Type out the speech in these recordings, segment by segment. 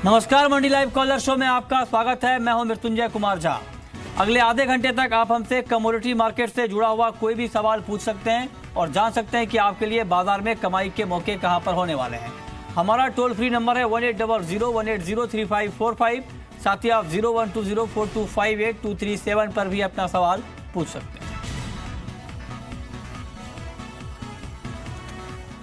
नमस्कार, मंडी live collar show में आपका स्वागत है। मैं हूं मृत्युंजय कुमार झा। अगले आधे घंटे तक आप हमसे कमोडिटी मार्केट से जुड़ा हुआ कोई भी सवाल पूछ सकते हैं और जान सकते हैं कि आपके लिए बाजार में कमाई के मौके कहां पर होने वाले हैं। हमारा टोल फ्री नंबर है 1800-180-3545। साथ ही आप 01204258-237 पर भी अपना सवाल पूछ सकते हैं।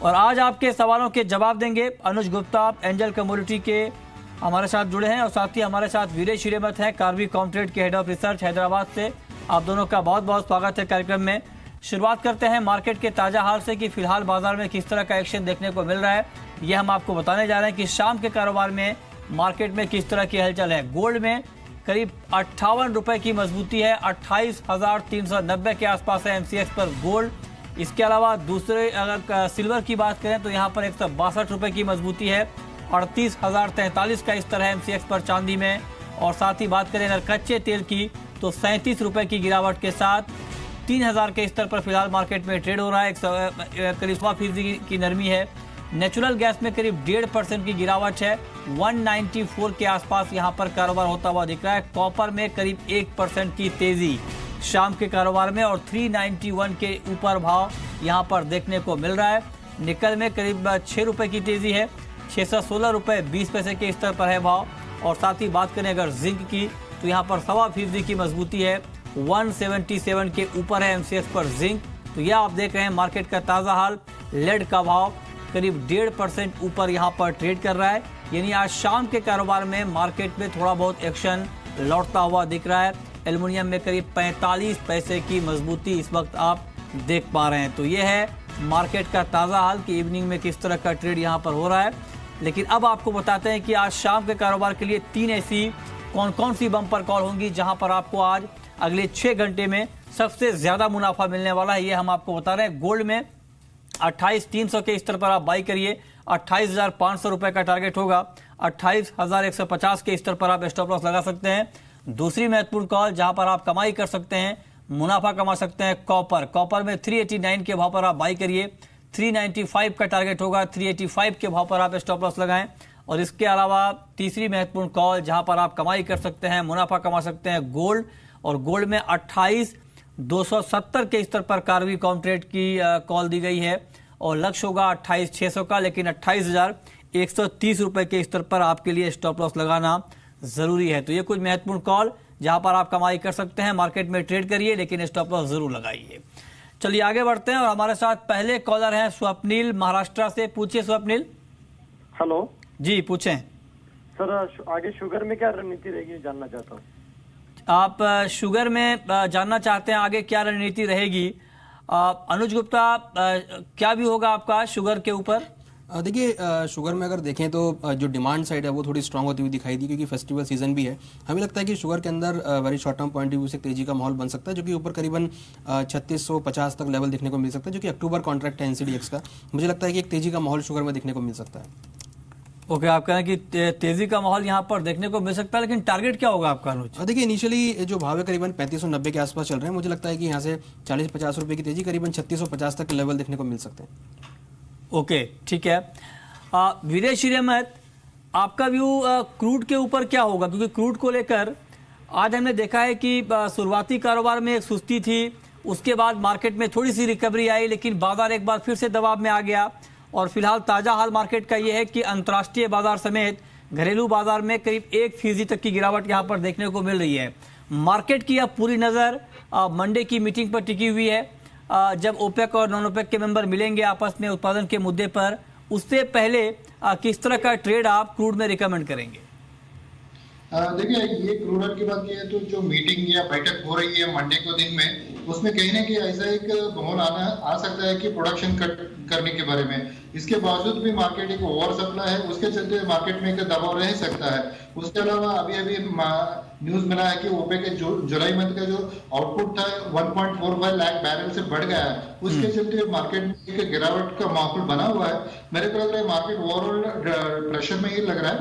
और आज आपके सवालों के जवाब देंगे अनुज गुप्ता, एंजल कमोडिटी के हमारे साथ जुड़े हैं, और साथ ही हमारे साथ वीरेश श्रीमत हैं, कार्वी कॉमट्रेड के हेड ऑफ रिसर्च हैदराबाद से। आप दोनों का बहुत बहुत स्वागत है कार्यक्रम में। शुरुआत करते हैं मार्केट के ताज़ा हाल से कि फिलहाल बाजार में किस तरह का एक्शन देखने को मिल रहा है। ये हम आपको बताने जा रहे हैं कि शाम के कारोबार में मार्केट में किस तरह की हलचल है। गोल्ड में करीब 58 रुपए की मजबूती है, 28,390 के आसपास है एमसीएक्स पर गोल्ड। इसके अलावा दूसरे अगर सिल्वर की बात करें तो यहाँ पर 162 रुपए की मजबूती है, 38,043 का स्तर है एमसीएक्स पर चांदी में। और साथ ही बात करें अगर कच्चे तेल की तो 37 रुपए की गिरावट के साथ 3,000 के स्तर पर फिलहाल मार्केट में ट्रेड हो रहा है। करीब 100% की नरमी है। नेचुरल गैस में करीब 1.5% की गिरावट है, 194 के आसपास यहाँ पर कारोबार होता हुआ दिख रहा है। कॉपर में करीब 1% की तेजी शाम के कारोबार में और 391 के ऊपर भाव यहाँ पर देखने को मिल रहा है। निकल में करीब 6 रुपए की तेजी है, 616 रुपए 20 पैसे के स्तर पर है भाव। और साथ ही बात करें अगर जिंक की तो यहाँ पर 1.25% की मजबूती है, 177 के ऊपर है एमसीएक्स पर जिंक। तो यह आप देख रहे हैं मार्केट का ताज़ा हाल। लेड का भाव करीब 1.5% ऊपर यहाँ पर ट्रेड कर रहा है। यानी आज शाम के कारोबार में मार्केट में थोड़ा बहुत एक्शन लौटता हुआ दिख रहा है। एल्युमिनियम में करीब 45 पैसे की मजबूती इस वक्त आप देख पा रहे हैं। तो ये है मार्केट का ताज़ा हाल कि इवनिंग में किस तरह का ट्रेड यहाँ पर हो रहा है। लेकिन अब आपको बताते हैं कि आज शाम के कारोबार के लिए 3 ऐसी कौन कौन सी बम्पर कॉल होंगी जहां पर आपको आज अगले 6 घंटे में सबसे ज़्यादा मुनाफा मिलने वाला है। ये हम आपको बता रहे हैं। गोल्ड में 28,300 के स्तर पर आप बाई करिए, 28,500 रुपये का टारगेट होगा। 28,150 के स्तर पर आप स्टॉप लॉस लगा सकते हैं। दूसरी महत्वपूर्ण कॉल जहां पर आप कमाई कर सकते हैं, मुनाफा कमा सकते हैं, कॉपर में 389 के भाव पर आप बाई करिए, 395 का टारगेट होगा, 385 के भाव पर आप स्टॉप लॉस लगाएं। और इसके अलावा तीसरी महत्वपूर्ण कॉल जहां पर आप कमाई कर सकते हैं, मुनाफा कमा सकते हैं, गोल्ड। और गोल्ड में 28,270 के स्तर पर कार्वी कॉमट्रेड की कॉल दी गई है और लक्ष्य होगा 28,600 का। लेकिन 28,130 रुपए के स्तर पर आपके लिए स्टॉप लॉस लगाना जरूरी है। तो ये कुछ महत्वपूर्ण कॉल जहां पर आप कमाई कर सकते हैं। मार्केट में ट्रेड करिए लेकिन स्टॉप लॉस जरूर लगाइए। चलिए आगे बढ़ते हैं और हमारे साथ पहले कॉलर हैं स्वप्निल महाराष्ट्र से। पूछिए स्वप्निल। हेलो जी, पूछें सर। आगे शुगर में क्या रणनीति रहेगी जानना चाहता हूँ। आप शुगर में जानना चाहते हैं आगे क्या रणनीति रहेगी। अनुज गुप्ता, क्या भी होगा आपका शुगर के ऊपर? देखिए, शुगर में अगर देखें तो जो डिमांड साइड है वो थोड़ी स्ट्रांग होती हुई दिखाई दी, क्योंकि फेस्टिवल सीजन भी है। हमें लगता है कि शुगर के अंदर very short term point of view से तेजी का माहौल बन सकता है, जो कि ऊपर करीबन 3650 तक लेवल देखने को मिल सकता है, जो कि अक्टूबर कॉन्ट्रैक्ट है एनसीडीएक्स का। मुझे लगता है कि एक तेजी का माहौल शुगर में देखने को मिल सकता है। ओके, आप कह रहे हैं कि तेजी का माहौल यहाँ पर देखने को मिल सकता है, लेकिन टारगेट क्या होगा आपका अनुज? देखिए, इनिशियली जो भाव है करीबन 3590 के आसपास चल रहे हैं। मुझे लगता है कि यहाँ से 40-50 रुपये की तेजी करीबन 3650 तक लेवल देखने को मिल सकते हैं। ओके, ठीक है। वीरेश अहमद, आपका व्यू क्रूड के ऊपर क्या होगा? क्योंकि क्रूड को लेकर आज हमने देखा है कि शुरुआती कारोबार में एक सुस्ती थी, उसके बाद मार्केट में थोड़ी सी रिकवरी आई, लेकिन बाजार एक बार फिर से दबाव में आ गया। और फिलहाल ताज़ा हाल मार्केट का यह है कि अंतर्राष्ट्रीय बाजार समेत घरेलू बाजार में करीब 1% तक की गिरावट यहाँ पर देखने को मिल रही है। मार्केट की अब पूरी नज़र मंडे की मीटिंग पर टिकी हुई है, जब ओपेक और नॉन ओपेक के मेंबर मिलेंगे आपस में उत्पादन के मुद्दे पर। उससे पहले किस तरह का ट्रेड आप क्रूड में रिकमेंड करेंगे? देखिए, ये क्रूड ऑयल की बात की है तो जो मीटिंग या बैठक हो रही है मंडे को दिन में, उसमें कहीं ना कहीं ऐसा एक माहौल आ सकता है कि प्रोडक्शन कट करने के बारे में। इसके बावजूद भी मार्केट एक ओवर सप्लाई है, उसके चलते मार्केट में एक दबाव रह सकता है। उसके अलावा अभी न्यूज मिला है कि ओपेक के जुलाई मंथ का जो आउटपुट था 1.45 लाख बैरल से बढ़ गया है। उसके चलते मार्केट में एक गिरावट का माहौल बना हुआ है। मेरे को लग रहा है मार्केट ओवरऑल प्रेशर में ही लग रहा है।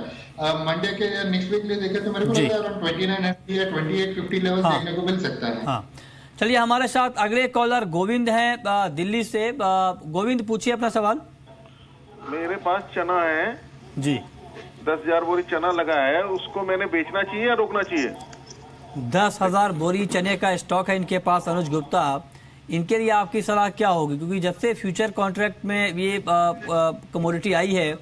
मंडे के नेक्स्ट वीक लिए देखें तो मेरे को लग रहा है अराउंड 2990 या 2850 लेवल देखने को मिल सकता है। हाँ, चलिए हमारे साथ अगले कॉलर गोविंद हैं दिल्ली से। गोविंद, पूछिए अपना सवाल। मेरे पास चना है जी, 10,000 बोरी चना लगा है, उसको मैंने बेचना चाहिए या रोकना चाहिए? 10,000 बोरी चने का स्टॉक है इनके पास। अनुज गुप्ता, इनके लिए आपकी सलाह क्या होगी, क्योंकि जब से फ्यूचर कॉन्ट्रैक्ट में ये कमोडिटी आई है,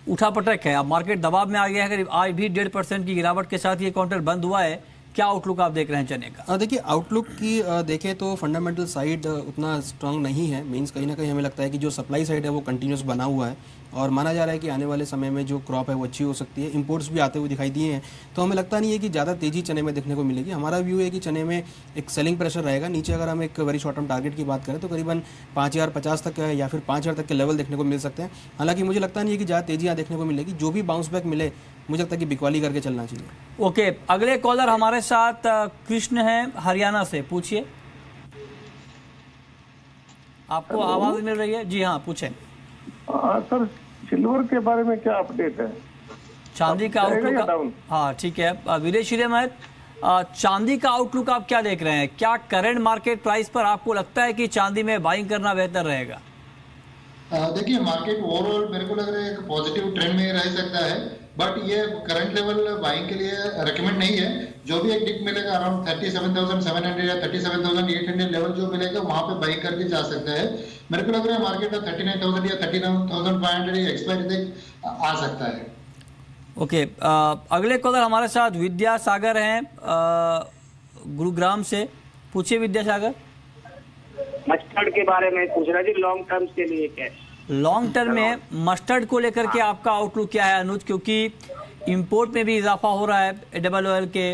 उठापटक है, अब मार्केट दबाव में आ गया है। करीब आज भी 1.5% की गिरावट के साथ ये कॉन्ट्रैक्ट बंद हुआ है। क्या आउटलुक आप देख रहे हैं चने का? देखिए, आउटलुक की देखें तो फंडामेंटल साइड उतना स्ट्रांग नहीं है। मींस कहीं ना कहीं हमें लगता है कि जो सप्लाई साइड है वो कंटिन्यूस बना हुआ है और माना जा रहा है कि आने वाले समय में जो क्रॉप है वो अच्छी हो सकती है। इंपोर्ट्स भी आते हुए दिखाई दिए हैं, तो हमें लगता नहीं है कि ज़्यादा तेज़ी चने में देखने को मिलेगी। हमारा व्यू है कि चने में एक सेलिंग प्रेशर रहेगा। नीचे अगर हम एक वेरी शॉर्ट टर्म टारगेट की बात करें तो करीबन 5,050 तक या फिर 5,000 तक के लेवल देखने को मिल सकते हैं। हालांकि मुझे लगता नहीं है कि ज़्यादा तेज़ी यहाँ देखने को मिलेगी। जो भी बाउंस बैक मिले, मुझे लगता है कि बिकवाली करके चलना चाहिए। ओके, अगले कॉलर हमारे साथ कृष्ण है हरियाणा से। पूछिए, आपको आवाज मिल रही है? जी हाँ, पूछें। सर, सिल्वर के बारे में क्या अपडेट है? चांदी का रहेगा या आउटलुक? डाउन? हाँ, ठीक है। वीरेश श्रीमत, चांदी का आउटलुक आप क्या देख रहे हैं? क्या करंट मार्केट प्राइस पर आपको लगता है कि चांदी में बाइंग करना बेहतर रहेगा? देखिए, मार्केट ओवरऑल मेरे को लग रहा है एक पॉजिटिव ट्रेंड में रह सकता है, बट ये करंट लेवल बाइंग के लिए रेकमेंड नहीं है। जो भी एक डिप मिलेगा अराउंड 37,700 या 37,800 लेवल जो मिलेगा, वहां पे बाइंग करके जा सकता है। मेरे को लग रहा है मार्केट 39,000 या 39,500 एक्सपायरी तक आ सकता है। ओके, अगले कॉलर हमारे साथ विद्यासागर हैं गुरुग्राम से। पूछिए विद्यासागर। मस्टर्ड के बारे में पूछ रहा जी, लॉन्ग टर्म के लिए क्या है? लॉन्ग टर्म में मस्टर्ड को लेकर के आपका आउटलुक क्या है अनुज? क्योंकि इंपोर्ट में भी इजाफा हो रहा है एडिबल ऑयल के,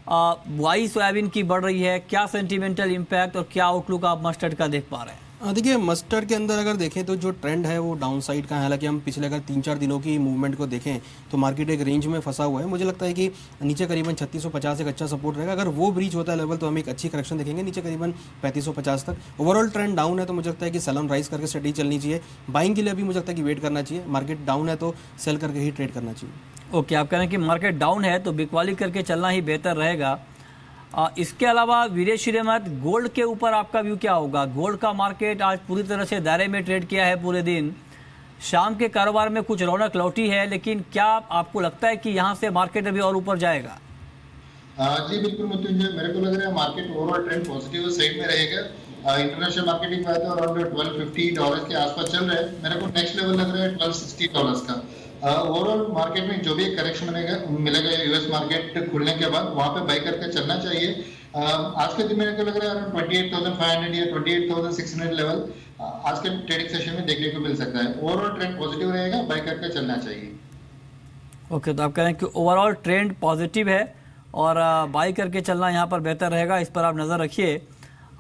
बुआई सोयाबीन की बढ़ रही है। क्या सेंटिमेंटल इम्पैक्ट और क्या आउटलुक आप मस्टर्ड का देख पा रहे हैं? देखिए, मस्टर्ड के अंदर अगर देखें तो जो ट्रेंड है वो डाउन साइड का है। हालांकि हम पिछले अगर 3-4 दिनों की मूवमेंट को देखें तो मार्केट एक रेंज में फंसा हुआ है। मुझे लगता है कि नीचे करीबन 3650 एक अच्छा सपोर्ट रहेगा। अगर वो ब्रीच होता है लेवल तो हम एक अच्छी करेक्शन देखेंगे नीचे करीबन 3550 तक। ओवरऑल ट्रेंड डाउन है, तो मुझे लगता है कि सेल ऑन राइज करके स्टडी चलनी चाहिए। बाइंग के लिए अभी मुझे लगता है कि वेट करना चाहिए। मार्केट डाउन है तो सेल करके ही ट्रेड करना चाहिए। ओके, आप कह रहे हैं कि मार्केट डाउन है तो बिकवाली करके चलना ही बेहतर रहेगा। इसके अलावा वीरेश श्रीमत, गोल्ड के ऊपर आपका व्यू क्या होगा? गोल्ड का मार्केट आज पूरी तरह से दायरे में ट्रेड किया है पूरे दिन। शाम के कारोबार में कुछ रौनक लौटी है, लेकिन क्या आपको लगता है कि यहाँ से मार्केट अभी और ऊपर जाएगा? जी बिल्कुल मृत्युंजय, मेरे को लग रहा है market overall trend positive side में रहेगा। इंटरनेशनल मार्केटिंग में तो अराउंड $1250 के आसपास चल रहा है। मेरे को नेक्स्ट लेवल लग रहा है $1260 का। ओवरऑल मार्केट में जो भी करेक्शन मिलेगा यूएस मार्केट खुलने के बाद, वहां पे बाई करके चलना चाहिए। आज के दिन मेरे को लग रहा है अराउंड 28,500 या 28,600 लेवल आज के ट्रेडिंग सेशन में देखने को मिल सकता है। ओवरऑल ट्रेंड पॉजिटिव रहेगा, बाई करके चलना चाहिए। ओके, तो आप कह रहे हैं कि ओवरऑल ट्रेंड पॉजिटिव है और बाई करके चलना यहाँ पर बेहतर रहेगा। इस पर आप नज़र रखिए।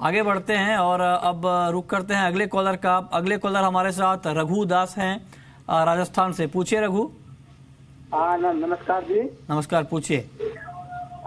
आगे बढ़ते हैं और अब रुक करते हैं अगले कॉलर का। अगले कॉलर हमारे साथ रघु दास हैं राजस्थान से। पूछिए रघु। हाँ, नमस्कार जी। नमस्कार, पूछिए।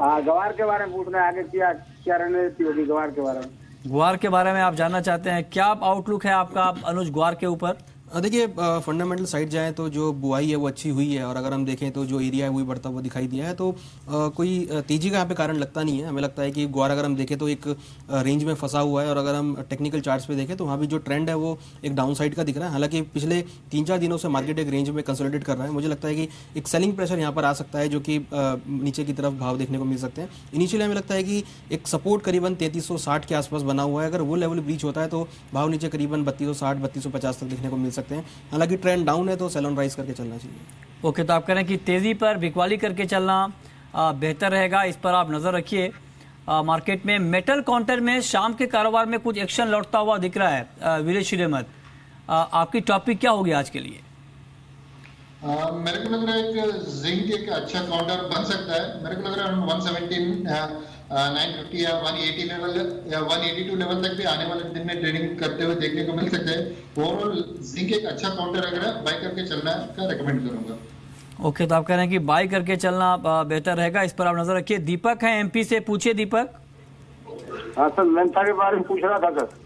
गवार के बारे में पूछना है, आगे क्या क्या रणनीति होगी गवार के बारे में? ग्वार के बारे में आप जानना चाहते हैं, क्या आउटलुक है आपका अनुज ग्वार के ऊपर? देखिए, फंडामेंटल साइड जाए तो जो बुआई है वो अच्छी हुई है और अगर हम देखें तो जो एरिया है वही बढ़ता हुआ दिखाई दिया है। तो कोई तेजी का यहाँ पे कारण लगता नहीं है। हमें लगता है कि ग्वार अगर हम देखें तो एक रेंज में फंसा हुआ है और अगर हम टेक्निकल चार्ट्स पे देखें तो वहाँ भी जो ट्रेंड है वो एक डाउन साइड का दिख रहा है। हालांकि पिछले 3-4 दिनों से मार्केट एक रेंज में कंसोलिडेट कर रहा है। मुझे लगता है कि एक सेलिंग प्रेशर यहाँ पर आ सकता है, जो कि नीचे की तरफ भाव देखने को मिल सकते हैं। इनिशियली हमें लगता है कि एक सपोर्ट करीबन 3360 के आसपास बना हुआ है। अगर वो लेवल ब्रीच होता है तो भाव नीचे करीबन 3260 3250 तक देखने को मिल सकते हैं। हालांकि ट्रेंड डाउन है तो सेल ऑन राइज करके चलना चाहिए। ओके, तो आप कह रहे हैं कि तेजी पर बिकवाली करके चलना बेहतर रहेगा। इस पर आप नजर रखिए। मार्केट में मेटल काउंटर में शाम के कारोबार में कुछ एक्शन लौटता हुआ दिख रहा है। वीरेश श्रीमत, आपकी टॉपिक क्या होगी आज के लिए? मेरे को लग रहा है कि जिंक एक अच्छा काउंटर बन सकता है। मेरे को लग रहा है 117 950 या 180 लेवल या 182 लेवल तक भी आने वाले दिन में ट्रेडिंग करते हुए देखने को मिल सकते हैं। ओवरऑल जिंक एक अच्छा काउंटर अगर बाय करके चलना का रेकमेंड करूंगा। ओके, तो आप कह रहे हैं कि बाय करके चलना बेहतर रहेगा। इस पर आप नजर रखिए। दीपक है एमपी से। पूछिए दीपक। हाँ सर, मेंथा के बारे में पूछ रहा था सर।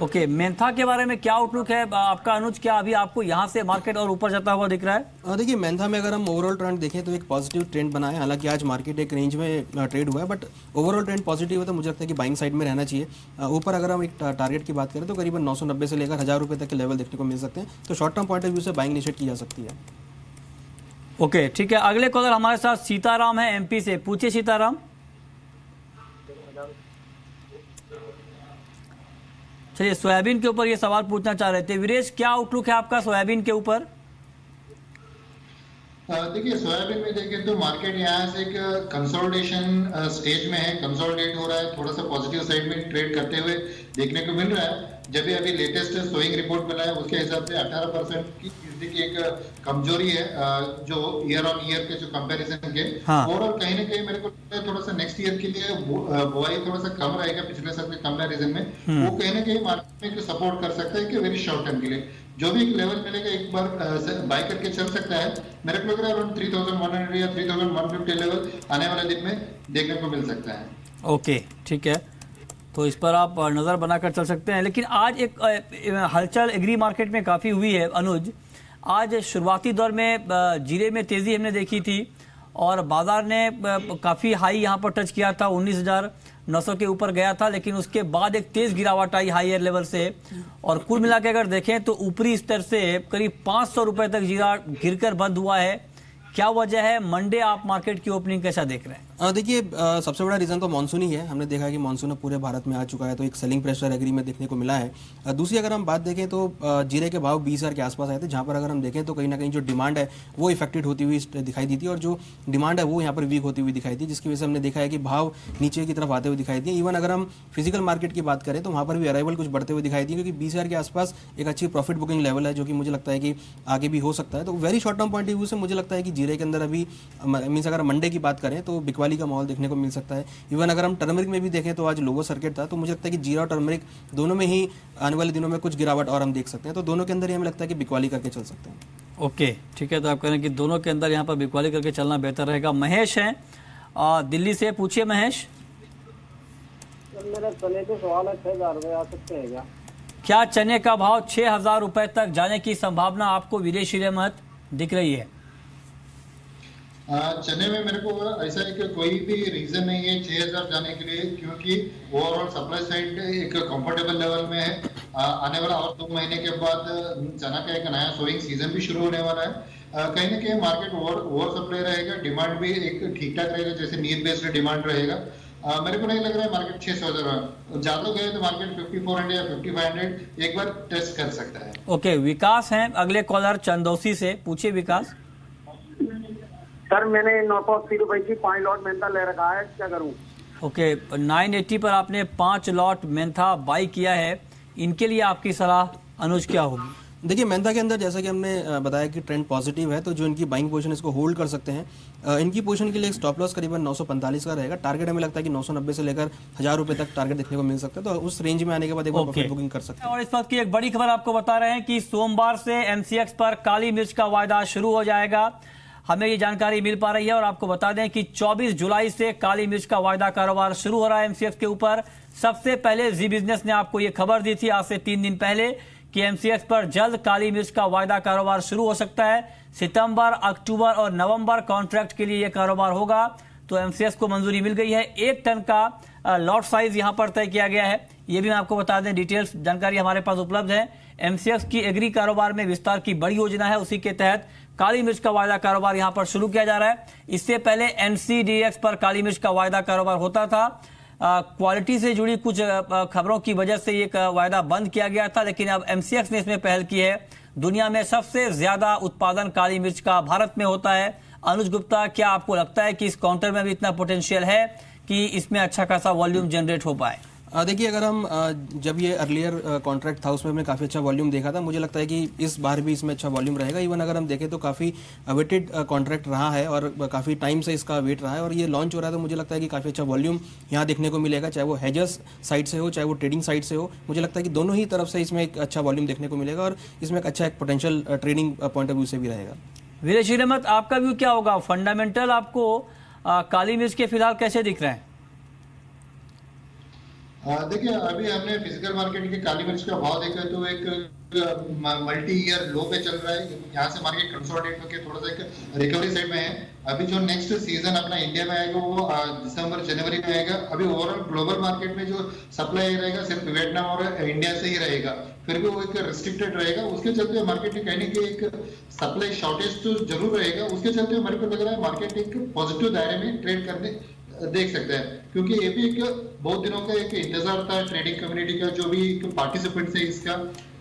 ओके, मेंथा के बारे में क्या आउटलुक है आपका अनुज? क्या अभी आपको यहाँ से मार्केट और ऊपर जाता हुआ दिख रहा है? देखिए, मेंथा में अगर हम ओवरऑल ट्रेंड देखें तो एक पॉजिटिव ट्रेंड बना है। हालांकि आज मार्केट एक रेंज में ट्रेड हुआ है, बट ओवरऑल ट्रेंड पॉजिटिव है तो मुझे लगता है कि बाइंग साइड में रहना चाहिए। ऊपर अगर हम एक टारगेट की बात करें तो करीबन 990 से लेकर 1000 रुपये तक के लेवल देखने को मिल सकते हैं। तो short term point of view से बाइंग इनिशिएट की जा सकती है। ओके, ठीक है। अगले कॉलर हमारे साथ सीताराम है एमपी से। पूछिए सीताराम। चलिए, सोयाबीन के ऊपर ये सवाल पूछना चाह रहे थे। वीरेश, क्या आउटलुक है आपका सोयाबीन के ऊपर? देखिए, सोयाबीन में देखें तो मार्केट यहाँ से एक कंसोलिडेशन स्टेज में है, कंसोलिडेट हो रहा है, थोड़ा सा पॉजिटिव साइड में ट्रेड करते हुए देखने को मिल रहा है। जब भी अभी लेटेस्ट सोइंग रिपोर्ट मिला है उसके हिसाब से 18% की फीसदी की एक कमजोरी है जो ईयर ऑन ईयर के जो कंपैरिजन के। ओवरऑल कहीं ना कहीं मेरे को लगता है थोड़ा सा नेक्स्ट ईयर के लिए बुआई थोड़ा सा कम रहेगा पिछले साल के कंपैरिजन में। वो कहीं ना कहीं मार्केट में सपोर्ट कर सकता है कि वेरी शॉर्ट टर्म के लिए जो भी एक लेवल मिलेगा एक बार बाय करके चल सकता है। मेरे को लग रहा है अराउंड 3100 या 3150 लेवल आने वाले दिन में देखने को मिल सकता है। ओके, ठीक है, तो इस पर आप नज़र बनाकर चल सकते हैं। लेकिन आज एक हलचल एग्री मार्केट में काफ़ी हुई है अनुज। आज शुरुआती दौर में जीरे में तेज़ी हमने देखी थी और बाजार ने काफ़ी हाई यहाँ पर टच किया था, 19,900 के ऊपर गया था, लेकिन उसके बाद एक तेज़ गिरावट आई हायर लेवल से और कुल मिला के अगर देखें तो ऊपरी स्तर से करीब 500 रुपये तक जीरा गिरकर बंद हुआ है। क्या वजह है? मंडे आप मार्केट की ओपनिंग कैसा देख रहे हैं? देखिए, सबसे बड़ा रीज़न तो मानसून ही है। हमने देखा कि मानसून पूरे भारत में आ चुका है, तो एक सेलिंग प्रेशर एग्री में देखने को मिला है। दूसरी अगर हम बात देखें तो जीरे के भाव 20,000 के आसपास आए थे, जहां पर अगर हम देखें तो कहीं ना कहीं जो डिमांड है वो इफेक्टेड होती हुई दिखाई दी थी और जो डिमांड है वो यहाँ पर वीक होती हुई दिखाई दी, जिसकी वजह से हमने देखा है कि भाव नीचे की तरफ आते हुए दिखाई दिए। इवन अगर हम फिजिकल मार्केट की बात करें तो वहाँ पर भी अराइवल कुछ बढ़ते हुए दिखाई दिए, क्योंकि 20,000 के आसपास एक अच्छी प्रॉफिट बुकिंग लेवल है, जो कि मुझे लगता है कि आगे भी हो सकता है। तो very short term point of view से मुझे लगता है कि जीरे के अंदर अभी मीन्स अगर मंडे की बात करें तो बिकवाली का माहौल देखने को मिल सकता है। इवन अगर हम टर्मरिक में भी देखें तो आज लोअर सर्किट था, तो मुझे लगता है कि जीरा और टर्मरिक दोनों में ही आने वाले दिनों में कुछ गिरावट और हम देख सकते हैं। तो दोनों के अंदर ही हमें लगता है कि बिकवाली करके चल सकते हैं। ओके, ठीक है, तो आप कह रहे हैं कि दोनों के अंदर यहाँ पर बिकवाली करके चलना बेहतर रहेगा। महेश हैं दिल्ली से। पूछिए महेश। मेरा चने के सवाल है, 6,000 रुपये आ सकते हैं क्या? क्या चने का भाव 6,000 रुपये तक जाने की संभावना आपको विदेशी रहमत दिख रही है? चने में मेरे को ऐसा है कि कोई भी रीजन नहीं है 6,000 जाने के लिए, क्योंकि ओवरऑल सप्लाई साइड एक कंफर्टेबल लेवल में है। आने वाला और 2 महीने के बाद चना का एक नया सोइंग सीजन भी शुरू होने वाला है। कहीं ना कहीं मार्केट ओवर सप्लाई रहेगा, डिमांड भी एक ठीक ठाक रहेगा, जैसे नीड बेस्ड डिमांड रहेगा। मेरे को नहीं लग रहा है मार्केट 600,000 ज्यादा गए तो मार्केट 5400 या 5500 एक बार टेस्ट कर सकता है। ओके, विकास हैं अगले कॉलर चंदौसी से। पूछिए विकास। सर, मैंने 980 रुपए की 5 लॉट मेंथा ले रखा है, क्या करूं? ओके, 980 पर आपने 5 लॉट मेंथा बाई किया है। इनके लिए आपकी सलाह अनुज क्या होगी? देखिए, मेंथा के अंदर जैसा कि हमने बताया कि ट्रेंड पॉजिटिव है, तो जो इनकी बाइंग पोजीशन इसको होल्ड कर सकते हैं। इनकी पोजीशन के लिए स्टॉप लॉस करीबन 945 का रहेगा। टारगेट हमें लगता है कि 990 से लेकर 1,000 रुपए तक टारगेट देखने को मिल सकता है, तो उस रेंज में आने के बाद एक बार प्रॉफिट बुकिंग कर सकते हैं। और इस वक्त की एक बड़ी खबर आपको बता रहे हैं कि सोमवार से एमसीएक्स पर काली मिर्च का वायदा शुरू हो जाएगा। हमें ये जानकारी मिल पा रही है और आपको बता दें कि 24 जुलाई से काली मिर्च का वायदा कारोबार शुरू हो रहा है एमसीएक्स के ऊपर। सबसे पहले जी बिजनेस ने आपको ये खबर दी थी आज से 3 दिन पहले कि एमसीएक्स पर जल्द काली मिर्च का वायदा कारोबार शुरू हो सकता है। सितंबर, अक्टूबर और नवंबर कॉन्ट्रैक्ट के लिए यह कारोबार होगा। तो एमसीएक्स को मंजूरी मिल गई है। 1 टन का लॉट साइज यहां पर तय किया गया है। ये भी मैं आपको बता दें, डिटेल्स जानकारी हमारे पास उपलब्ध है। एमसीएक्स की एग्री कारोबार में विस्तार की बड़ी योजना है, उसी के तहत काली मिर्च का वायदा कारोबार यहां पर शुरू किया जा रहा है। इससे पहले एनसीडीएक्स पर काली मिर्च का वायदा कारोबार होता था। क्वालिटी से जुड़ी कुछ खबरों की वजह से ये वायदा बंद किया गया था, लेकिन अब एमसीएक्स ने इसमें पहल की है। दुनिया में सबसे ज्यादा उत्पादन काली मिर्च का भारत में होता है। अनुज गुप्ता, क्या आपको लगता है कि इस काउंटर में भी इतना पोटेंशियल है कि इसमें अच्छा खासा वॉल्यूम जनरेट हो पाए? देखिए, अगर हम जब ये अर्लियर कॉन्ट्रैक्ट था उसमें हमने काफ़ी अच्छा वॉल्यूम देखा था। मुझे लगता है कि इस बार भी इसमें अच्छा वॉल्यूम रहेगा। इवन अगर हम देखें तो काफ़ी वेटेड कॉन्ट्रैक्ट रहा है और काफ़ी टाइम से इसका वेट रहा है और ये लॉन्च हो रहा है, तो मुझे लगता है कि काफ़ी अच्छा वॉल्यूम यहाँ देखने को मिलेगा, चाहे वो हेजर्स साइड से हो चाहे वो ट्रेडिंग साइड से हो। मुझे लगता है कि दोनों ही तरफ से इसमें एक अच्छा वॉल्यूम देखने को मिलेगा और इसमें एक अच्छा एक potential trading point of view से भी रहेगा। विदेशी रहमत, आपका व्यू क्या होगा? फंडामेंटल आपको काली मिर्च के फिलहाल कैसे दिख रहे हैं? देखिए अभी हमने फिजिकल मार्केट के काली मिर्च का भाव देखा तो एक मल्टी ईयर लो पे चल रहा है। यहाँ से मार्केट कंसोलिडेट होकर थोड़ा सा एक रिकवरी साइड में है। अभी जो नेक्स्ट सीजन अपना इंडिया में आएगा वो दिसंबर जनवरी में आएगा। अभी ओवरऑल ग्लोबल मार्केट में जो सप्लाई रहेगा सिर्फ वियतनाम और इंडिया से ही रहेगा, फिर भी वो एक रिस्ट्रिक्टेड रहेगा। उसके चलते मार्केट में कहने की एक सप्लाई शॉर्टेज तो जरूर रहेगा। उसके चलते मेरे को लग रहा है मार्केट एक पॉजिटिव दायरे में ट्रेड करने देख सकते हैं, क्योंकि ये भी एक बहुत दिनों का एक इंतजार था ट्रेडिंग कम्युनिटी का। जो भी पार्टिसिपेंट्स है इसका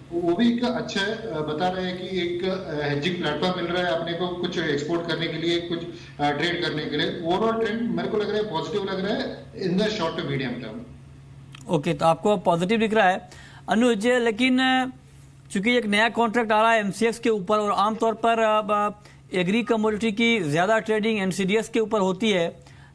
वो भी एक अच्छा बता रहे हैं कि एक हेजिंग प्लेटफॉर्म मिल रहा है अपने को, कुछ एक्सपोर्ट करने के लिए, कुछ ट्रेड करने के लिए। ओवरऑल ट्रेंड मेरे को लग रहा है पॉजिटिव लग रहा है in the short to medium term. Okay, तो आपको पॉजिटिव दिख रहा है अनुज, लेकिन चूंकि एक नया कॉन्ट्रैक्ट आ रहा है एमसीएक्स के ऊपर और आमतौर पर एग्री कमोडिटी की ज्यादा ट्रेडिंग एनसीडीएक्स के ऊपर होती है,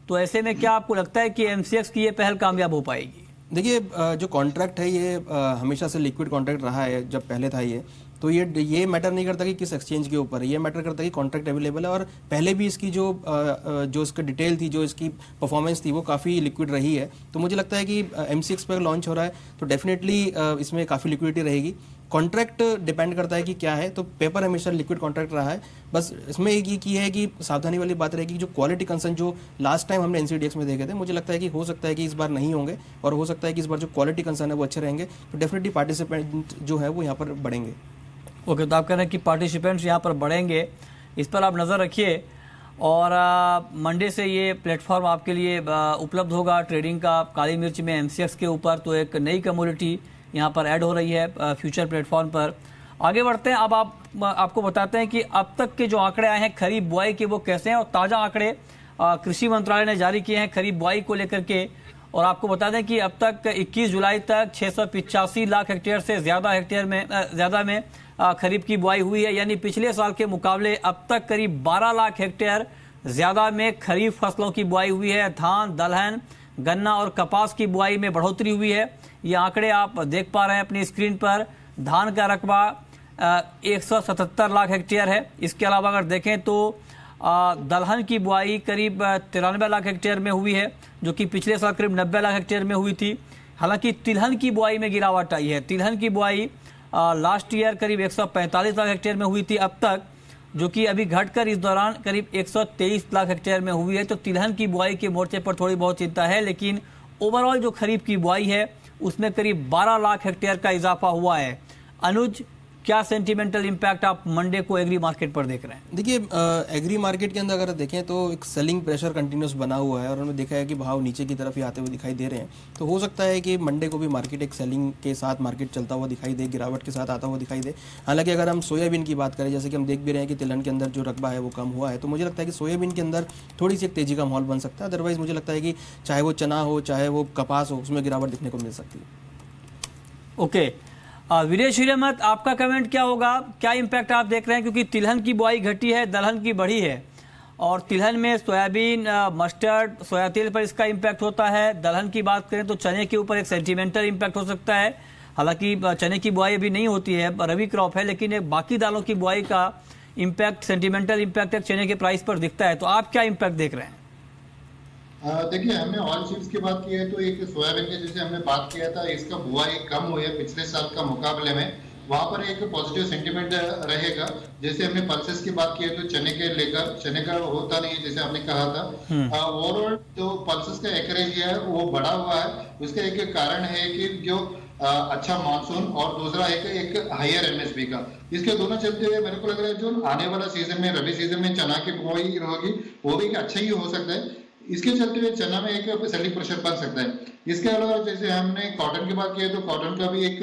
तो ऐसे में क्या आपको लगता है कि एमसीएक्स की ये पहल कामयाब हो पाएगी? देखिए जो कॉन्ट्रैक्ट है ये हमेशा से लिक्विड कॉन्ट्रैक्ट रहा है। जब पहले था ये तो ये मैटर नहीं करता कि किस एक्सचेंज के ऊपर है, ये मैटर करता है कि कॉन्ट्रैक्ट अवेलेबल है। और पहले भी इसकी जो इसका डिटेल थी, जो इसकी परफॉर्मेंस थी, वो काफ़ी लिक्विड रही है। तो मुझे लगता है कि एमसीएक्स पर लॉन्च हो रहा है तो डेफिनेटली इसमें काफ़ी लिक्विडिटी रहेगी। कॉन्ट्रैक्ट डिपेंड करता है कि क्या है, तो पेपर हमेशा लिक्विड कॉन्ट्रैक्ट रहा है। बस इसमें एक की है कि सावधानी वाली बात रहेगी, जो क्वालिटी कंसर्न जो लास्ट टाइम हमने एनसीडीएक्स में देखे थे, मुझे लगता है कि हो सकता है कि इस बार नहीं होंगे, और हो सकता है कि इस बार जो क्वालिटी कंसर्न है वो अच्छे रहेंगे। तो डेफिनेटली पार्टिसिपेंट जो है वो यहाँ पर बढ़ेंगे। ओके, तो आप कह रहे हैं कि पार्टिसिपेंट्स यहाँ पर बढ़ेंगे, इस पर आप नज़र रखिए। और मंडे से ये प्लेटफॉर्म आपके लिए उपलब्ध होगा ट्रेडिंग का काली मिर्च में एमसीएक्स के ऊपर। तो एक नई कम्युनिटी यहाँ पर ऐड हो रही है फ्यूचर प्लेटफॉर्म पर। आगे बढ़ते हैं, अब आपको बताते हैं कि अब तक के जो आंकड़े आए हैं खरीफ बुआई के वो कैसे हैं, और ताज़ा आंकड़े कृषि मंत्रालय ने जारी किए हैं खरीफ बुआई को लेकर के। और आपको बता दें कि अब तक 21 जुलाई तक 685 लाख हेक्टेयर से ज़्यादा में खरीफ की बुआई हुई है, यानी पिछले साल के मुकाबले अब तक करीब 12 लाख हेक्टेयर ज़्यादा में खरीफ फसलों की बुआई हुई है। धान, दलहन, गन्ना और कपास की बुआई में बढ़ोतरी हुई है। ये आंकड़े आप देख पा रहे हैं अपनी स्क्रीन पर। धान का रकबा 177 लाख हेक्टेयर है। इसके अलावा अगर देखें तो दलहन की बुआई करीब 93 लाख हेक्टेयर में हुई है, जो कि पिछले साल करीब 90 लाख हेक्टेयर में हुई थी। हालांकि तिलहन की बुआई में गिरावट आई है। तिलहन की बुआई लास्ट ईयर करीब 145 लाख हेक्टेयर में हुई थी अब तक, जो कि अभी घटकर इस दौरान करीब 123 लाख हेक्टेयर में हुई है। तो तिलहन की बुआई के मोर्चे पर थोड़ी बहुत चिंता है, लेकिन ओवरऑल जो खरीफ की बुआई है उसमें करीब 12 लाख हेक्टेयर का इजाफा हुआ है। अनुज, क्या सेंटिमेंटल इम्पैक्ट आप मंडे को एग्री मार्केट पर देख रहे हैं? देखिए एग्री मार्केट के अंदर अगर देखें तो एक सेलिंग प्रेशर कंटिन्यूस बना हुआ है, और उन्होंने देखा है कि भाव नीचे की तरफ ही आते हुए दिखाई दे रहे हैं। तो हो सकता है कि मंडे को भी मार्केट एक सेलिंग के साथ मार्केट चलता हुआ दिखाई दे, गिरावट के साथ आता हुआ दिखाई दे। हालांकि अगर हम सोयाबीन की बात करें, जैसे कि हम देख भी रहे हैं कि तिलहन के अंदर जो रकबा है वो कम हुआ है, तो मुझे लगता है कि सोयाबीन के अंदर थोड़ी सी एक तेजी का माहौल बन सकता है। अदरवाइज मुझे लगता है कि चाहे वो चना हो, चाहे वो कपास हो, उसमें गिरावट देखने को मिल सकती है। ओके, विदेश हिरमत, आपका कमेंट क्या होगा? क्या इम्पैक्ट आप देख रहे हैं? क्योंकि तिलहन की बुआई घटी है, दलहन की बढ़ी है, और तिलहन में सोयाबीन, मस्टर्ड, सोया तेल पर इसका इम्पैक्ट होता है। दलहन की बात करें तो चने के ऊपर एक सेंटिमेंटल इम्पैक्ट हो सकता है। हालांकि चने की बुआई अभी नहीं होती है, रबी क्रॉप है, लेकिन एक बाकी दालों की बुआई का इम्पैक्ट, सेंटिमेंटल इम्पैक्ट एक चने के प्राइस पर दिखता है। तो आप क्या इम्पैक्ट देख रहे हैं? देखिए हमने ऑयल सीड्स की बात की है तो एक सोयाबीन के जैसे हमने बात किया था, इसका बुआई कम हुई है पिछले साल का मुकाबले में, वहां पर एक पॉजिटिव सेंटीमेंट रहेगा। जैसे हमने पल्सेस की बात की है तो चने के लेकर, चने का होता नहीं है जैसे आपने कहा था। ओवरऑल जो पल्सेस का एकरेज है वो बढ़ा हुआ है। उसका एक कारण है कि जो अच्छा मानसून, और दूसरा एक हायर एमएसपी का, इसके दोनों चलते हुए मेरे को लग रहा है जो आने वाला सीजन में, रबी सीजन में चना की बुआई होगी वो भी अच्छा ही हो सकता है। इसके चलते हुए चना में एक सेलिंग प्रेशर बन सकता है। इसके अलावा जैसे हमने कॉटन की बात की है तो कॉटन का भी एक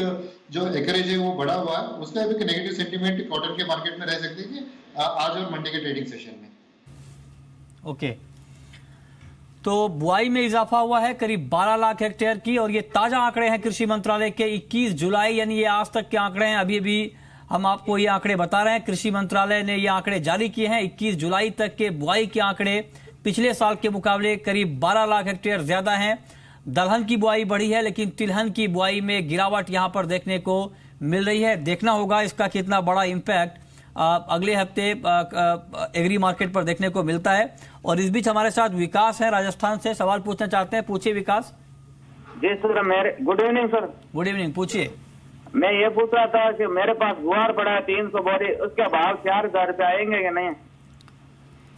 जो एकरेज है वो बढ़ा हुआ है, उसका भी एक नेगेटिव सेंटीमेंट कॉटन के मार्केट में रह सकते हैं कि आज और मंडे के ट्रेडिंग सेशन में। ओके, तो बुआई में इजाफा हुआ है करीब 12 लाख हेक्टेयर की, और ये ताजा आंकड़े हैं कृषि मंत्रालय के 21 जुलाई, यानी ये आज तक के आंकड़े हैं। अभी अभी हम आपको ये आंकड़े बता रहे हैं, कृषि मंत्रालय ने ये आंकड़े जारी किए हैं। 21 जुलाई तक के बुआई के आंकड़े पिछले साल के मुकाबले करीब 12 लाख हेक्टेयर ज्यादा हैं। दलहन की बुआई बढ़ी है, लेकिन तिलहन की बुआई में गिरावट यहां पर देखने को मिल रही है। देखना होगा इसका कितना बड़ा इम्पैक्ट अगले हफ्ते एग्री मार्केट पर देखने को मिलता है। और इस बीच हमारे साथ विकास है राजस्थान से, सवाल पूछना चाहते हैं, पूछिए विकास। जी सर, मेरे good evening sir. Good evening, पूछिए। मैं ये पूछ रहा था कि मेरे पास गुआर पड़ा है 300 बोरी, उसका भाव 4,000 रुपये आएंगे कि नहीं?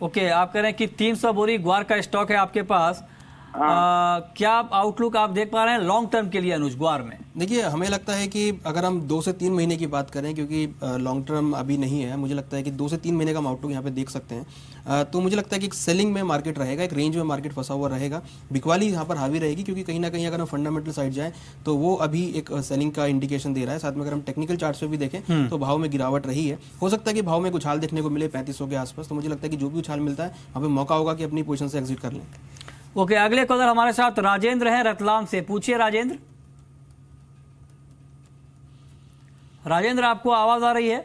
ओके, आप कह रहे हैं कि 300 बोरी ग्वार का स्टॉक है आपके पास। क्या आउटलुक आप देख पा रहे हैं लॉन्ग टर्म के लिए अनुज ग्वार में? देखिए, हमें लगता है कि अगर हम 2 से 3 महीने की बात करें, क्योंकि लॉन्ग टर्म अभी नहीं है, मुझे लगता है कि 2 से 3 महीने का हम आउटलुक यहाँ पे देख सकते हैं। तो मुझे लगता है कि एक सेलिंग में मार्केट रहेगा, एक रेंज में मार्केट फंसा हुआ रहेगा, बिकवाली यहाँ पर हावी रहेगी, क्योंकि कहीं ना कहीं अगर हम फंडामेंटल साइड जाएं तो वो अभी एक सेलिंग का इंडिकेशन दे रहा है। साथ में अगर हम टेक्निकल चार्ट्स पे भी देखें तो भाव में गिरावट रही है। हो सकता है कि भाव में कुछ उछाल देखने को मिले 3500 के आसपास। तो मुझे लगता है कि जो भी उछाल मिलता है वहाँ पे मौका होगा कि अपनी पोजीशन से एग्जिट कर लें। ओके, अगले कॉलर हमारे साथ राजेंद्र हैं रतलाम से। पूछिए राजेंद्र। राजेंद्र, आपको आवाज आ रही है?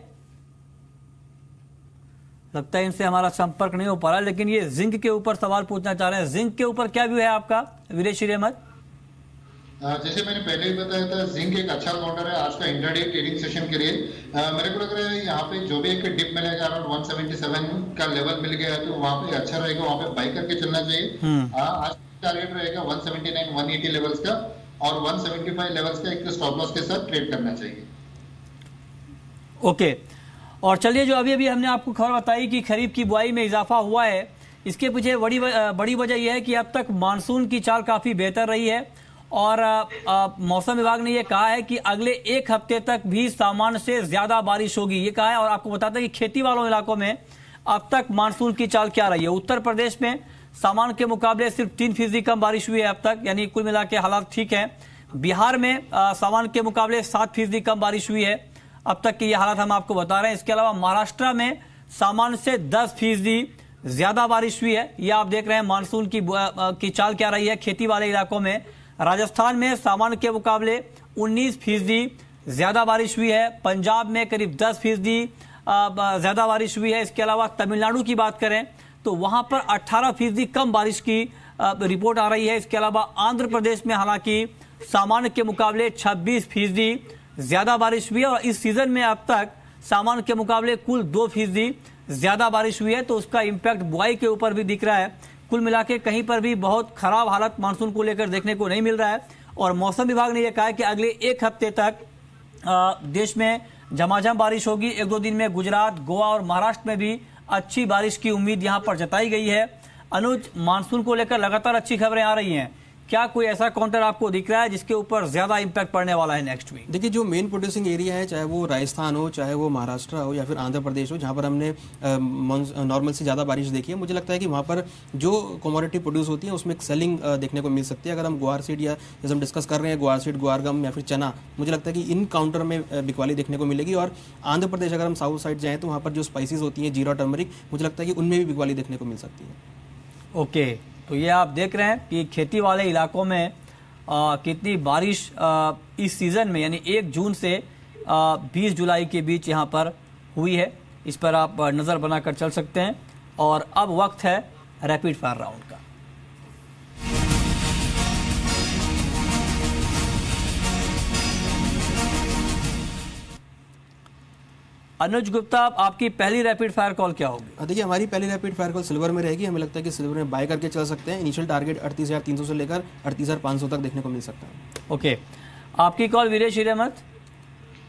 लगता है इनसे हमारा संपर्क नहीं हो पा रहा, लेकिन ये जिंक के ऊपर सवाल पूछना चाह रहे हैं। जिंक के ऊपर क्या व्यू है आपका वीरेश हिरेमठ? जैसे मैंने पहले ही बताया था, जिंक एक अच्छा काउंटर है आज का इंट्राडे ट्रेडिंग सेशन के लिए। मेरे को लग रहा है यहाँ पे जो भी एक डिप मिलेगा अराउंड 177 का लेवल मिल गया तो वहाँ पे अच्छा रहेगा, वहाँ पे बाई करके चलना चाहिए। आज टारगेट रहेगा 179 180 लेवल्स का, और 175 लेवल्स का एक स्टॉप लॉस के साथ ट्रेड करना चाहिए। ओके, और चलिए, जो अभी अभी हमने आपको खबर बताई कि खरीफ की बुआई में इजाफा हुआ है, इसके पीछे बड़ी वजह यह है कि अब तक मानसून की चाल काफ़ी बेहतर रही है, और मौसम विभाग ने यह कहा है कि अगले 1 हफ्ते तक भी सामान्य से ज़्यादा बारिश होगी, ये कहा है। और आपको बताते हैं कि खेती वालों इलाकों में अब तक मानसून की चाल क्या रही है। उत्तर प्रदेश में सामान्य के मुकाबले सिर्फ 3% कम बारिश हुई है अब तक, यानी कुल मिला के हालात ठीक हैं। बिहार में सामान्य के मुकाबले 7% कम बारिश हुई है अब तक के, ये हालात हम आपको बता रहे हैं। इसके अलावा महाराष्ट्र में सामान्य से 10% ज्यादा बारिश हुई है। ये आप देख रहे हैं मानसून की चाल क्या रही है खेती वाले इलाकों में। राजस्थान में सामान्य के मुकाबले 19% ज्यादा बारिश हुई है। पंजाब में करीब 10% ज्यादा बारिश हुई है। इसके अलावा तमिलनाडु की बात करें तो वहां पर 18% कम बारिश की रिपोर्ट आ रही है। इसके अलावा आंध्र प्रदेश में हालांकि सामान्य के मुकाबले 26% ज्यादा बारिश हुई है, और इस सीजन में अब तक सामान्य के मुकाबले कुल 2% ज्यादा बारिश हुई है। तो उसका इम्पैक्ट बुआई के ऊपर भी दिख रहा है। कुल मिला के कहीं पर भी बहुत खराब हालत मानसून को लेकर देखने को नहीं मिल रहा है। और मौसम विभाग ने यह कहा है कि अगले 1 हफ्ते तक देश में झमाझम बारिश होगी। 1-2 दिन में गुजरात, गोवा और महाराष्ट्र में भी अच्छी बारिश की उम्मीद यहां पर जताई गई है। अनुज, मानसून को लेकर लगातार अच्छी खबरें आ रही हैं, क्या कोई ऐसा काउंटर आपको दिख रहा है जिसके ऊपर ज्यादा इंपैक्ट पड़ने वाला है नेक्स्ट वीक? देखिए, जो मेन प्रोड्यूसिंग एरिया है, चाहे वो राजस्थान हो, चाहे वो महाराष्ट्र हो, या फिर आंध्र प्रदेश हो, जहाँ पर हमने नॉर्मल से ज़्यादा बारिश देखी है, मुझे लगता है कि वहाँ पर जो कमोडिटी प्रोड्यूस होती है उसमें एक सेलिंग देखने को मिल सकती है। अगर हम गुआर सीड, या जैसे हम डिस्कस कर रहे हैं गुआर सीड, गुआर गम या फिर चना, मुझे लगता है कि इन काउंटर में बिकवाली देखने को मिलेगी। और आंध्र प्रदेश अगर हम साउथ साइड जाएँ तो वहाँ पर जो स्पाइसेस होती हैं, जीरा, टर्मरिक, मुझे लगता है कि उनमें भी बिकवाली देखने को मिल सकती है। ओके, तो ये आप देख रहे हैं कि खेती वाले इलाकों में कितनी बारिश इस सीज़न में, यानी 1 जून से 20 जुलाई के बीच यहाँ पर हुई है। इस पर आप नज़र बनाकर चल सकते हैं। और अब वक्त है रैपिड फायर राउंड का। अनुज गुप्ता, आपकी पहली रैपिड फायर कॉल क्या होगी? देखिए, हमारी पहली रैपिड फायर कॉल सिल्वर में रहेगी। हमें लगता है कि सिल्वर में बाय करके चल सकते हैं। इनिशियल टारगेट 38,300 से लेकर 38,500 तक देखने को मिल सकता है। ओके, आपकी कॉल वीरेश हिरेमठ।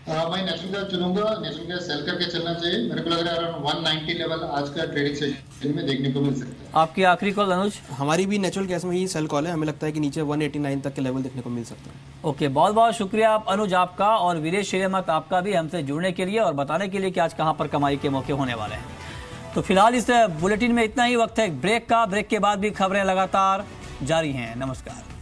मैं नेचुरल गैस चुनूंगा। नेचुरल गैस सेल करके चलना चाहिए। मेरे को लग रहा है अराउंड 190 लेवल आज का ट्रेडिंग सेशन में देखने को मिल सकता है। आपकी आखिरी कॉल अनुज? हमारी भी नेचुरल गैस में ही सेल कॉल है। हमें लगता है कि नीचे 189 तक के लेवल देखने को मिल सकता है। ओके, बहुत बहुत शुक्रिया आप अनुज आपका, और वीरेश हिरेमठ आपका भी हमसे जुड़ने के लिए और बताने के लिए कि आज कहाँ पर कमाई के मौके होने वाले हैं। तो फिलहाल इस बुलेटिन में इतना ही। वक्त है ब्रेक का। ब्रेक के बाद भी खबरें लगातार जारी हैं। नमस्कार।